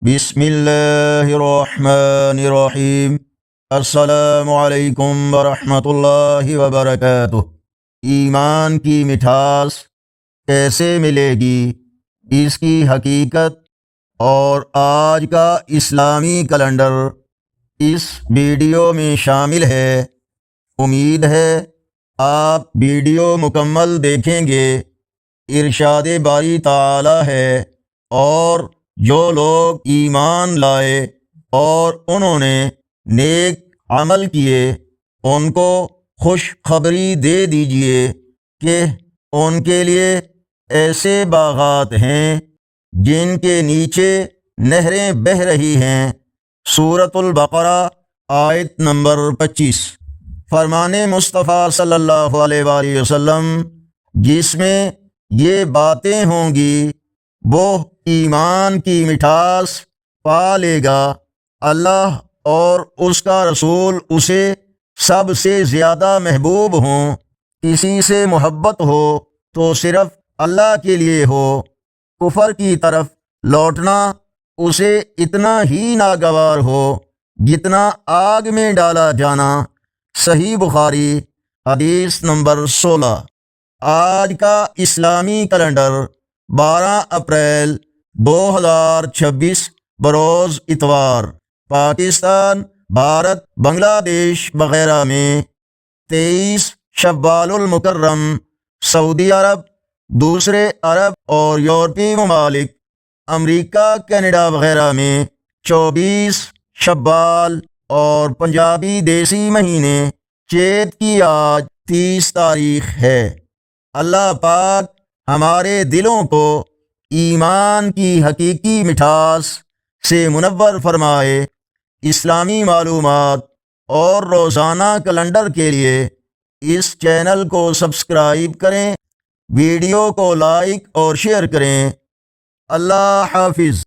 بسم اللہ الرحمن الرحیم۔ السلام علیکم ورحمۃ اللہ وبرکاتہ۔ ایمان کی مٹھاس کیسے ملے گی، اس کی حقیقت اور آج کا اسلامی کیلنڈر اس ویڈیو میں شامل ہے۔ امید ہے آپ ویڈیو مکمل دیکھیں گے۔ ارشاد باری تعالی ہے، اور جو لوگ ایمان لائے اور انہوں نے نیک عمل کیے ان کو خوشخبری دے دیجئے کہ ان کے لیے ایسے باغات ہیں جن کے نیچے نہریں بہہ رہی ہیں۔ سورۃ البقرہ آیت نمبر 25۔ فرمان مصطفیٰ صلی اللہ علیہ وآلہ وسلم جس میں یہ باتیں ہوں گی وہ ایمان کی مٹھاس پا لے گا۔ اللہ اور اس کا رسول اسے سب سے زیادہ محبوب ہوں۔ کسی سے محبت ہو تو صرف اللہ کے لیے ہو۔ کفر کی طرف لوٹنا اسے اتنا ہی ناگوار ہو جتنا آگ میں ڈالا جانا۔ صحیح بخاری حدیث نمبر 16۔ آج کا اسلامی کیلنڈر 12 اپریل 2026 بروز اتوار، پاکستان، بھارت، بنگلہ دیش وغیرہ میں 23 شوال المکرم، سعودی عرب، دوسرے عرب اور یورپی ممالک، امریکہ، کینیڈا وغیرہ میں 24 شوال، اور پنجابی دیسی مہینے چیت کی آج 30 تاریخ ہے۔ اللہ پاک ہمارے دلوں کو ایمان کی حقیقی مٹھاس سے منور فرمائے۔ اسلامی معلومات اور روزانہ کیلنڈر کے لیے اس چینل کو سبسکرائب کریں، ویڈیو کو لائک اور شیئر کریں۔ اللہ حافظ۔